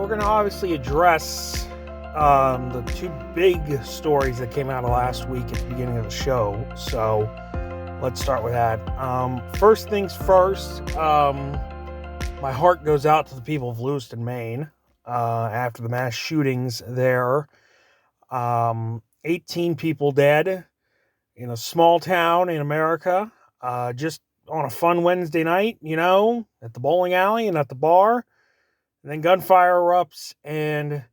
we're going to obviously address the two big stories that came out of last week at the beginning of the show. So let's start with that. First things first, my heart goes out to the people of Lewiston, Maine, after the mass shootings there. 18 people dead in a small town in America, just on a fun Wednesday night, at the bowling alley and at the bar. And then gunfire erupts, and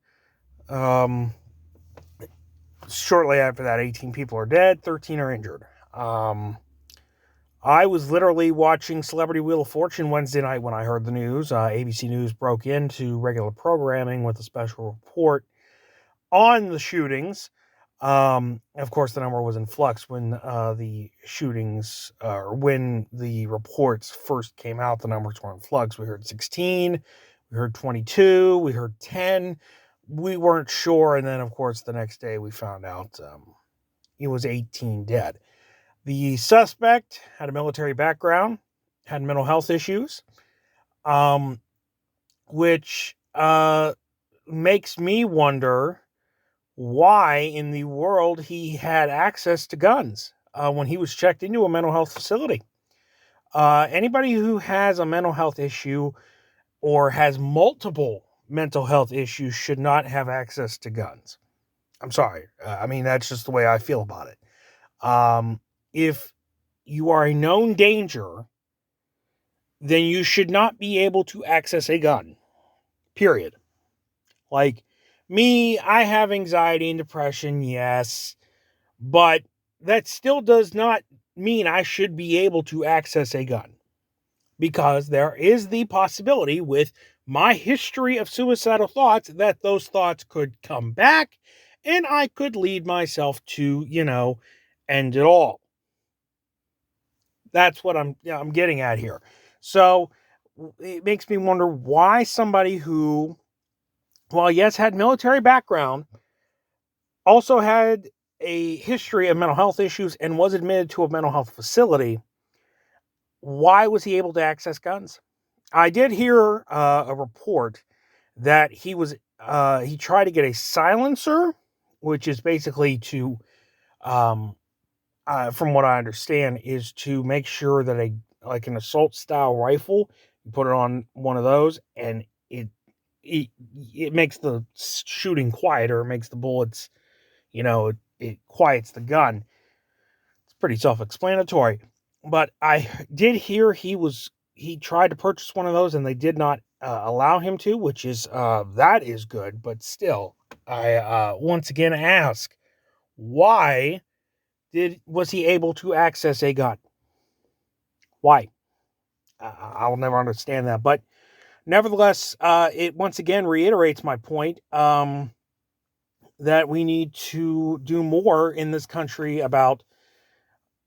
shortly after that, 18 people are dead, 13 are injured. I was literally watching Celebrity Wheel of Fortune Wednesday night when I heard the news. ABC News broke into regular programming with a special report on the shootings. Of course, the number was in flux when the shootings, or when the reports first came out, the numbers were in flux. We heard 16, we heard 22, we heard 10. We weren't sure, and then, of course, the next day we found out it was 18 dead. The suspect had a military background, had mental health issues, which makes me wonder why in the world he had access to guns when he was checked into a mental health facility. Anybody who has a mental health issue or has multiple mental health issues should not have access to guns. I'm sorry. That's just the way I feel about it. If you are a known danger, then you should not be able to access a gun. Period. Like me, I have anxiety and depression, yes, but that still does not mean I should be able to access a gun. Because there is the possibility with my history of suicidal thoughts that those thoughts could come back and I could lead myself to, end it all. That's what I'm getting at here. So it makes me wonder why somebody who, while yes, had military background, also had a history of mental health issues and was admitted to a mental health facility, why was he able to access guns? I did hear a report that he tried to get a silencer, which is basically to, from what I understand, is to make sure that an assault style rifle, you put it on one of those and it makes the shooting quieter, it makes the bullets, it quiets the gun. It's pretty self-explanatory. But I did hear he tried to purchase one of those and they did not allow him to, which is, that is good. But still, I once again ask, why was he able to access a gun? Why? I'll never understand that. But nevertheless, it once again reiterates my point that we need to do more in this country about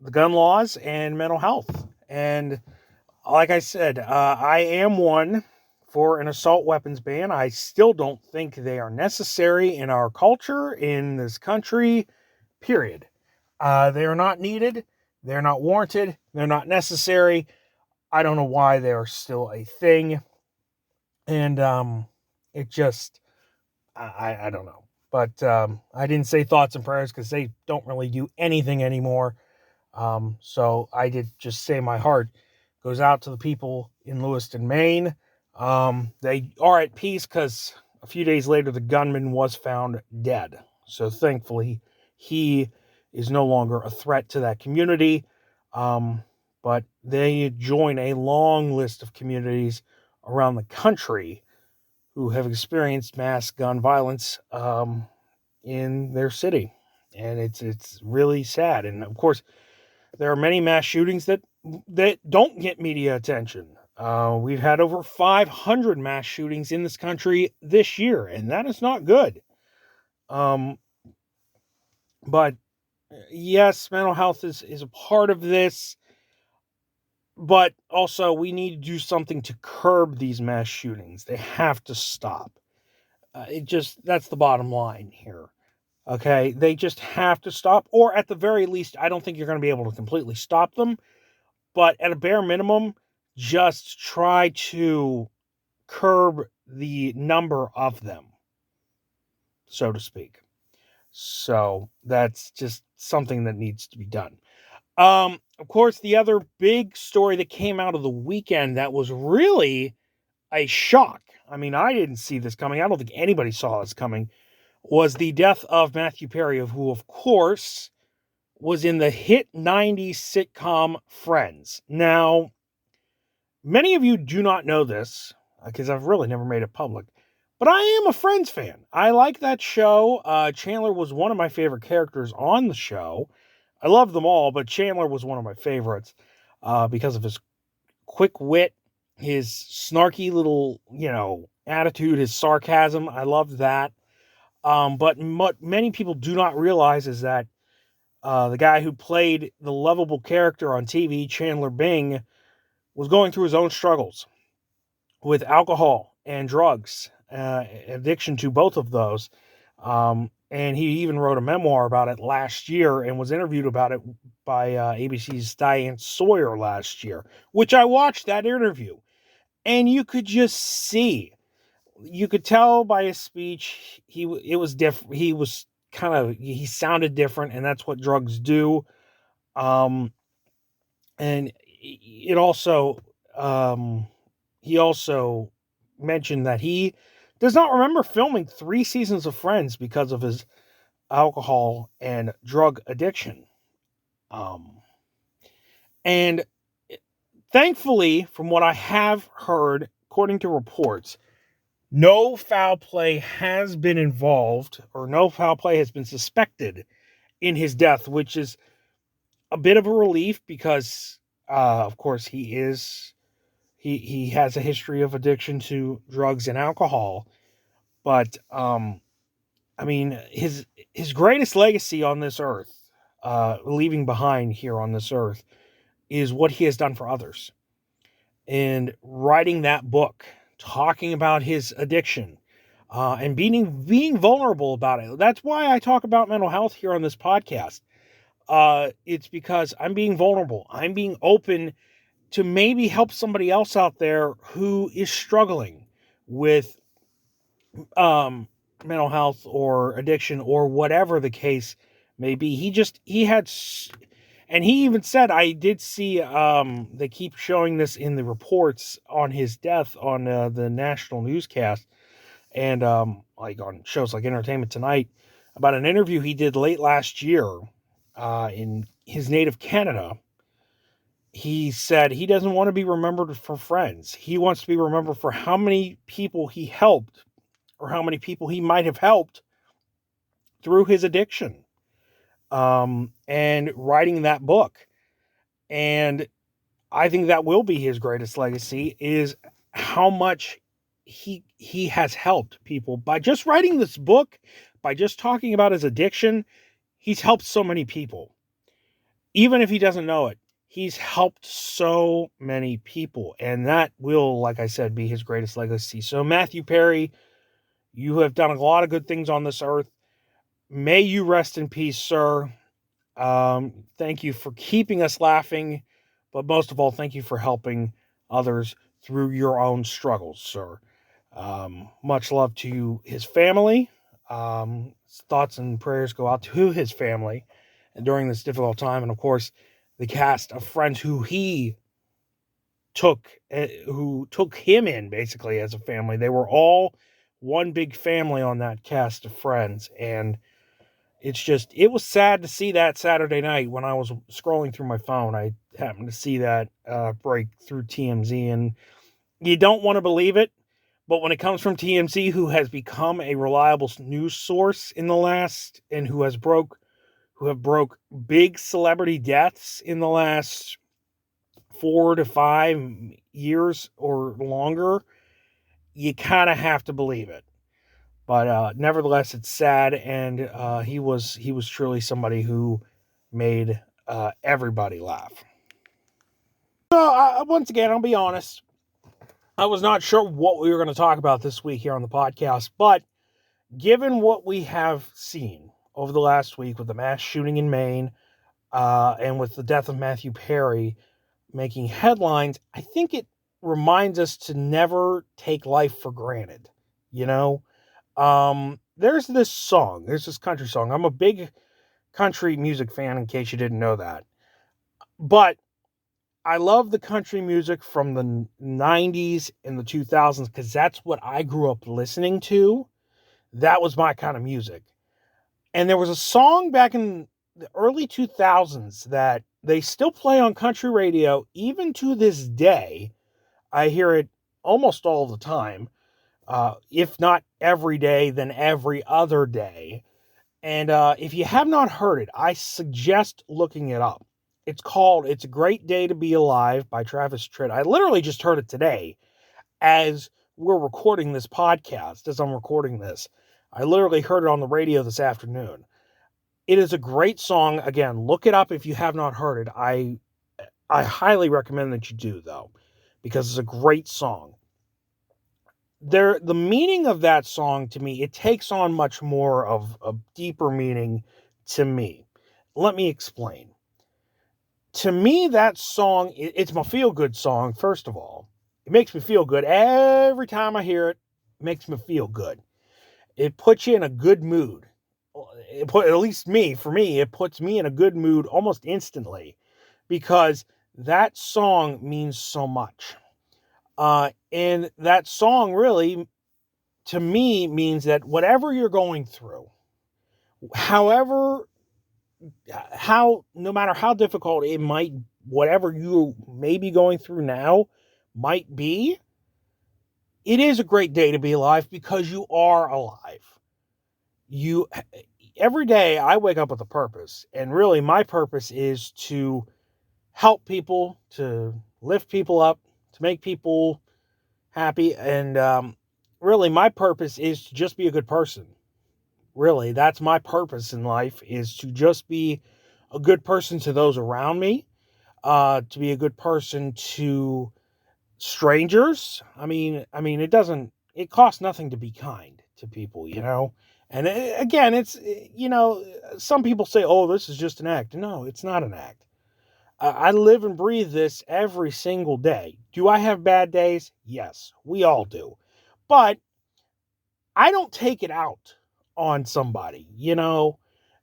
the gun laws and mental health. And like I said, I am one for an assault weapons ban. I still don't think they are necessary in our culture, in this country, period. They are not needed. They're not warranted. They're not necessary. I don't know why they are still a thing. And it just, I don't know. But I didn't say thoughts and prayers because they don't really do anything anymore. So I did just say my heart goes out to the people in Lewiston, Maine. They are at peace because a few days later, the gunman was found dead. So thankfully, he is no longer a threat to that community. But they join a long list of communities around the country who have experienced mass gun violence in their city. And it's really sad. And of course, there are many mass shootings that don't get media attention. We've had over 500 mass shootings in this country this year, and that is not good. But yes, mental health is a part of this, but also we need to do something to curb these mass shootings. They have to stop. That's the bottom line here. Okay, they just have to stop, or at the very least, I don't think you're going to be able to completely stop them, but at a bare minimum, just try to curb the number of them, so to speak. So that's just something that needs to be done. Of course, the other big story that came out of the weekend that was really a shock. I mean, I didn't see this coming. I don't think anybody saw this coming. Was the death of Matthew Perry, who, of course, was in the hit 90s sitcom Friends. Now, many of you do not know this, because I've really never made it public, but I am a Friends fan. I like that show. Chandler was one of my favorite characters on the show. I love them all, but Chandler was one of my favorites because of his quick wit, his snarky little, attitude, his sarcasm. I loved that. But what many people do not realize is that the guy who played the lovable character on TV, Chandler Bing, was going through his own struggles with alcohol and drugs, addiction to both of those. And he even wrote a memoir about it last year and was interviewed about it by ABC's Diane Sawyer last year, which I watched that interview. And you could just see, you could tell by his speech, it was different. He sounded different, and that's what drugs do. And it also, he also mentioned that he does not remember filming 3 seasons of Friends because of his alcohol and drug addiction. And thankfully, from what I have heard, according to reports, no foul play has been involved, or no foul play has been suspected in his death, which is a bit of a relief because, of course, he has a history of addiction to drugs and alcohol. But, I mean, his greatest legacy on this earth, leaving behind here on this earth, is what he has done for others. And writing that book, talking about his addiction, and being vulnerable about it. That's why I talk about mental health here on this podcast. It's because I'm being vulnerable. I'm being open to maybe help somebody else out there who is struggling with mental health or addiction or whatever the case may be. And he even said, I did see, they keep showing this in the reports on his death on the national newscast and like on shows like Entertainment Tonight, about an interview he did late last year in his native Canada. He said he doesn't want to be remembered for Friends. He wants to be remembered for how many people he helped or how many people he might have helped through his addiction. And writing that book. And I think that will be his greatest legacy, is how much he has helped people by just writing this book, by just talking about his addiction. He's helped so many people. Even if he doesn't know it, he's helped so many people. And that will, like I said, be his greatest legacy. So Matthew Perry, you have done a lot of good things on this earth. May you rest in peace, sir. Thank you for keeping us laughing, but most of all, thank you for helping others through your own struggles, sir. Much love to his family. Thoughts and prayers go out to his family during this difficult time, and of course, the cast of Friends who took him in basically as a family. They were all one big family on that cast of Friends, and it was sad to see that Saturday night when I was scrolling through my phone. I happened to see that break through TMZ, and you don't want to believe it, but when it comes from TMZ, who has become a reliable news source in the last, and who have broke big celebrity deaths in the last 4 to 5 years or longer, you kind of have to believe it. But nevertheless, it's sad, and he was truly somebody who made everybody laugh. So once again, I'll be honest, I was not sure what we were going to talk about this week here on the podcast, but given what we have seen over the last week with the mass shooting in Maine, and with the death of Matthew Perry making headlines, I think it reminds us to never take life for granted. You know, there's this country song. I'm a big country music fan, in case you didn't know that. But I love the country music from the 90s and the 2000s because that's what I grew up listening to. That was my kind of music. And there was a song back in the early 2000s that they still play on country radio, even to this day. I hear it almost all the time, if not every day, then every other day. And if you have not heard it, I suggest looking it up. It's called It's a Great Day to Be Alive by Travis Tritt. I literally just heard it today as we're recording this podcast, as I'm recording this. I literally heard it on the radio this afternoon. It is a great song. Again, look it up if you have not heard it. I highly recommend that you do, though, because it's a great song. The meaning of that song to me, it takes on much more of a deeper meaning to me. Let me explain. To me, that song, it's my feel-good song, first of all. It makes me feel good. Every time I hear it, it makes me feel good. It puts you in a good mood. At least for me, it puts me in a good mood almost instantly because that song means so much. And that song really, to me, means that whatever you're going through, no matter how difficult it might, whatever you may be going through now might be, it is a great day to be alive because you are alive. Every day I wake up with a purpose, and really my purpose is to help people, to lift people up, to make people happy, and really my purpose is to just be a good person. Really, that's my purpose in life, is to just be a good person to those around me, to be a good person to strangers. I mean, it costs nothing to be kind to people, you know? And again, some people say, oh, this is just an act. No, it's not an act. I live and breathe this every single day. Do I have bad days? Yes, we all do. But I don't take it out on somebody, you know?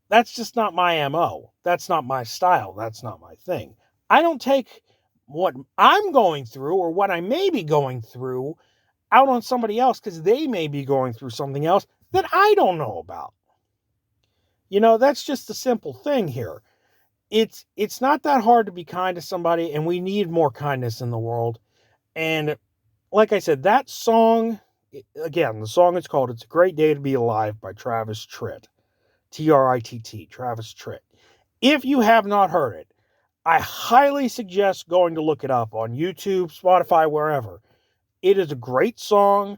That's just not my MO. That's not my style. That's not my thing. I don't take what I'm going through or what I may be going through out on somebody else because they may be going through something else that I don't know about. You know, that's just a simple thing here. It's not that hard to be kind to somebody, and we need more kindness in the world. And like I said, that song, again, the song is called It's a Great Day to Be Alive by Travis Tritt. Tritt, Travis Tritt. If you have not heard it, I highly suggest going to look it up on YouTube, Spotify, wherever. It is a great song.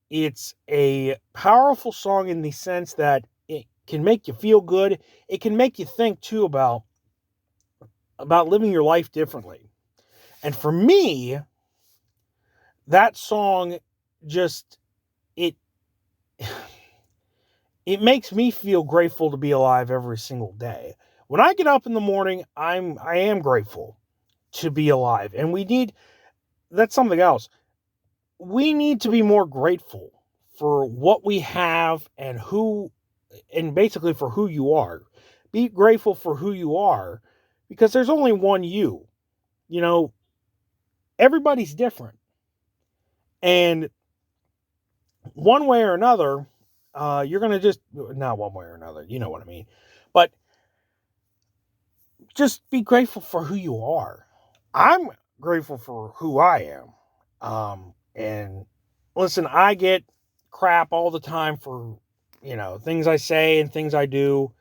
It's a powerful song in the sense that it can make you feel good. It can make you think, too, about living your life differently. And for me, that song just, it makes me feel grateful to be alive every single day. When I get up in the morning, I am grateful to be alive. And that's something else. We need to be more grateful for what we have and basically for who you are. Be grateful for who you are because there's only one you. You know, everybody's different. And one way or another, you're going to not one way or another, you know what I mean. But just be grateful for who you are. I'm grateful for who I am. And listen, I get crap all the time for, things I say and things I do,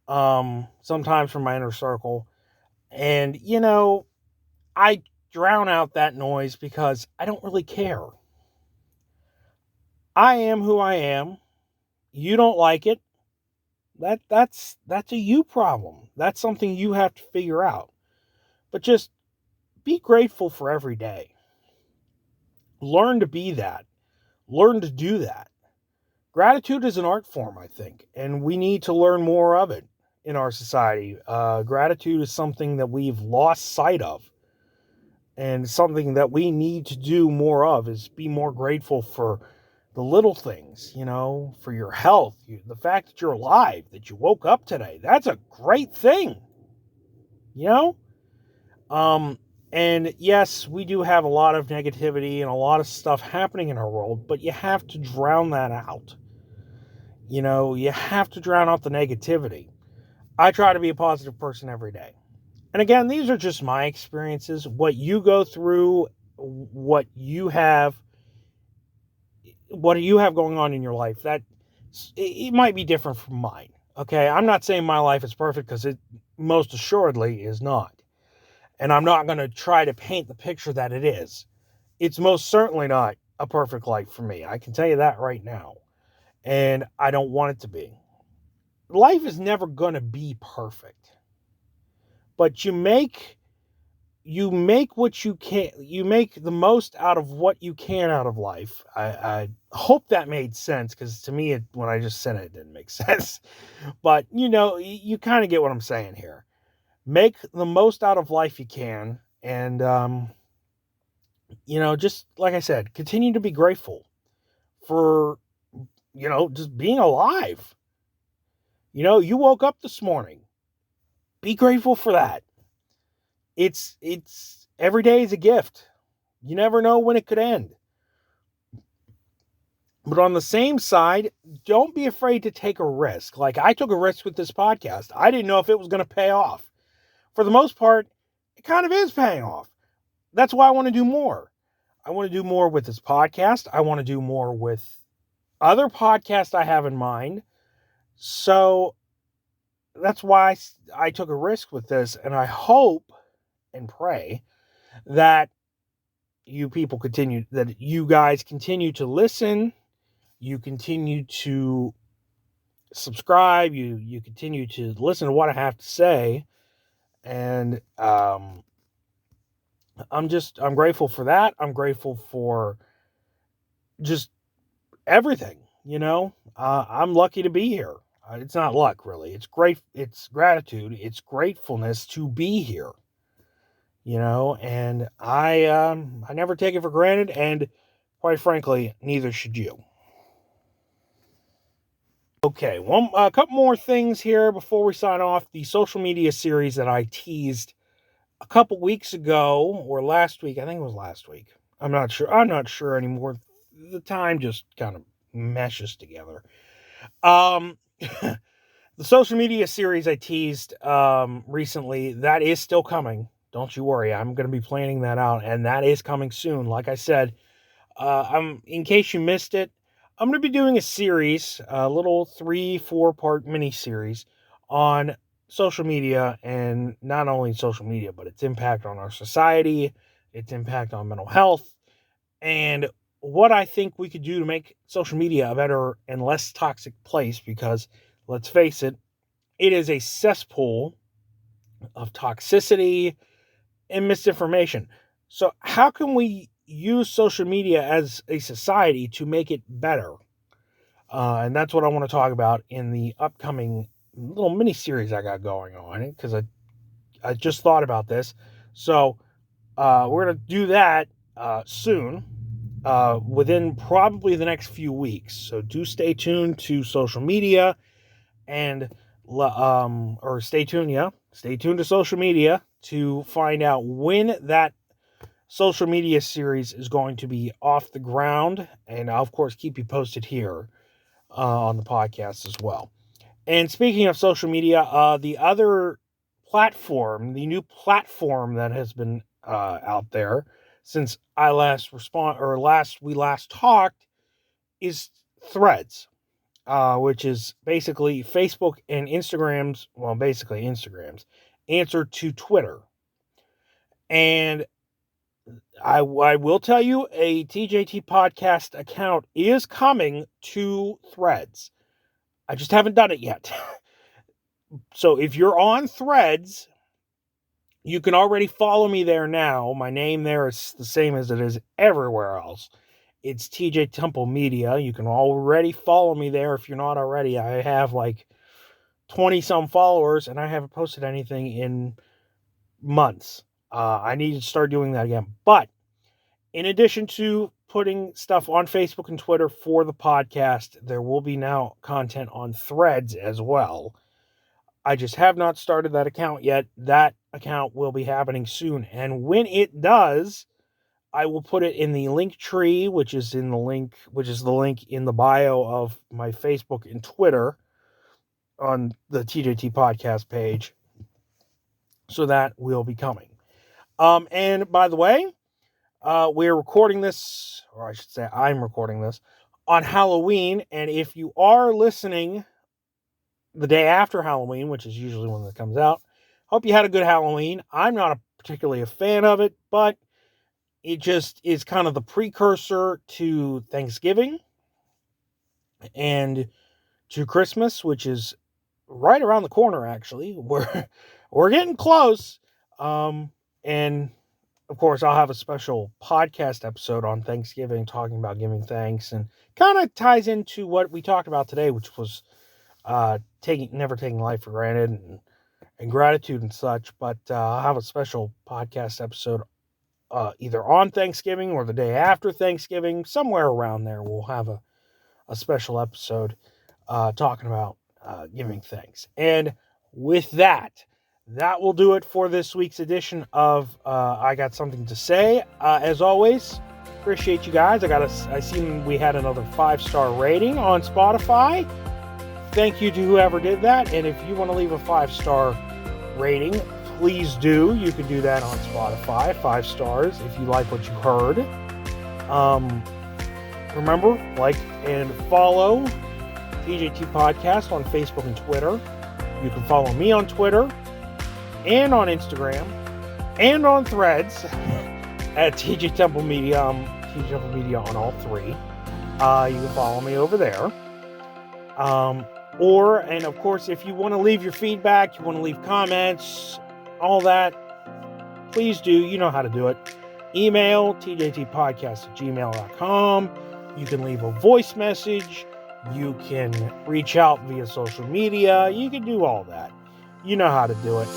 sometimes from my inner circle. And, I drown out that noise because I don't really care. I am who I am. You don't like it. That's a you problem. That's something you have to figure out. But just be grateful for every day. Learn to be that. Learn to do that. Gratitude is an art form, I think, and we need to learn more of it in our society. Gratitude is something that we've lost sight of. And something that we need to do more of is be more grateful for the little things, for your health, the fact that you're alive, that you woke up today. That's a great thing, you know? And yes, we do have a lot of negativity and a lot of stuff happening in our world, but you have to drown that out. You have to drown out the negativity. I try to be a positive person every day. And again, these are just my experiences. What you go through, what you have going on in your life, that it might be different from mine. Okay, I'm not saying my life is perfect, because it most assuredly is not. And I'm not going to try to paint the picture that it is. It's most certainly not a perfect life for me. I can tell you that right now. And I don't want it to be. Life is never going to be perfect. But you make what you can. You make the most out of what you can out of life. I hope that made sense, because to me, when I just said it, it didn't make sense. But, you kind of get what I'm saying here. Make the most out of life you can. And, just like I said, continue to be grateful for, just being alive. You woke up this morning. Be grateful for that. It's every day is a gift. You never know when it could end. But on the same side, don't be afraid to take a risk. Like, I took a risk with this podcast. I didn't know if it was going to pay off. For the most part, it kind of is paying off. That's why I want to do more. I want to do more with this podcast. I want to do more with other podcasts I have in mind. So that's why I took a risk with this. And I hope and pray that you guys continue to listen. You continue to subscribe. You continue to listen to what I have to say. And I'm grateful for that. I'm grateful for just everything, I'm lucky to be here. It's not luck, really. It's great. It's gratitude. It's gratefulness to be here, and I never take it for granted. And quite frankly, neither should you. Okay, a couple more things here before we sign off. The social media series that I teased a couple weeks ago, or last week. I think it was last week. I'm not sure anymore. The time just kind of meshes together. The social media series I teased recently, that is still coming. Don't you worry. I'm going to be planning that out, and that is coming soon. Like I said, in case you missed it, I'm going to be doing a series, a little 3-4 part mini series on social media, and not only social media, but its impact on our society, its impact on mental health, and what I think we could do to make social media a better and less toxic place, because let's face it, it is a cesspool of toxicity and misinformation. So how can we use social media as a society to make it better? And that's what I want to talk about in the upcoming little mini series I got going on, because I just thought about this. So we're going to do that soon, within probably the next few weeks. So do stay tuned to social media, and stay tuned to social media to find out when that social media series is going to be off the ground. And I'll, of course, keep you posted here on the podcast as well. And speaking of social media, the other platform, the new platform that has been out there since we last talked, is Threads, which is basically Facebook and Instagram's answer to Twitter. And I will tell you, a TJT podcast account is coming to Threads. I just haven't done it yet. So if you're on Threads, you can already follow me there now. My name there is the same as it is everywhere else. It's TJ Temple Media. You can already follow me there if you're not already. I have like 20 some followers, and I haven't posted anything in months. I need to start doing that again. But in addition to putting stuff on Facebook and Twitter for the podcast, there will be now content on Threads as well. I just have not started that account yet. That account will be happening soon. And when it does, I will put it in the link tree, which is the link in the bio of my Facebook and Twitter on the TJT podcast page. So that will be coming. And by the way, we're recording this, or I should say I'm recording this, on Halloween. And if you are listening the day after Halloween, which is usually when it comes out, hope you had a good Halloween. I'm not particularly a fan of it, but it just is kind of the precursor to Thanksgiving and to Christmas, which is right around the corner, actually. We're getting close. And of course, I'll have a special podcast episode on Thanksgiving talking about giving thanks, and kind of ties into what we talked about today, which was never taking life for granted and gratitude and such. But I'll have a special podcast episode either on Thanksgiving or the day after Thanksgiving, somewhere around there. We'll have a special episode talking about giving thanks. And with that will do it for this week's edition of I Got Something to Say. As always, appreciate you guys. I seen we had another 5-star rating on Spotify. Thank you to whoever did that. And if you want to leave a 5-star rating, please do. You can do that on Spotify, 5 stars, if you like what you heard. Remember, like and follow TJT Podcast on Facebook and Twitter. You can follow me on Twitter and on Instagram and on Threads at TJ Temple Media. I'm TJ Temple Media on all 3. You can follow me over there. And of course, if you want to leave your feedback, you want to leave comments, all that, please do. You know how to do it. Email tjtpodcast@gmail.com. You can leave a voice message. You can reach out via social media. You can do all that. You know how to do it.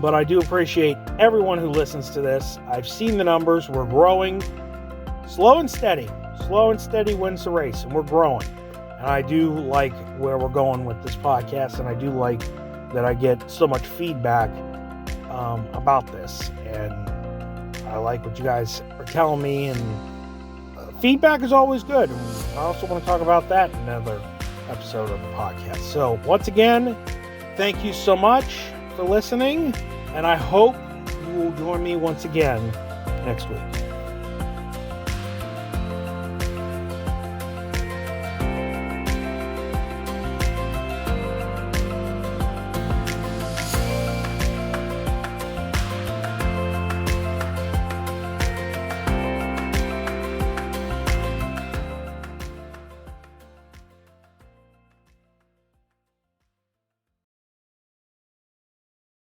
But I do appreciate everyone who listens to this. I've seen the numbers. We're growing. Slow and steady. Slow and steady wins the race, and we're growing. And I do like where we're going with this podcast, and I do like that I get so much feedback about this. And I like what you guys are telling me, and feedback is always good. I also want to talk about that in another episode of the podcast. So once again, thank you so much for listening, and I hope you will join me once again next week.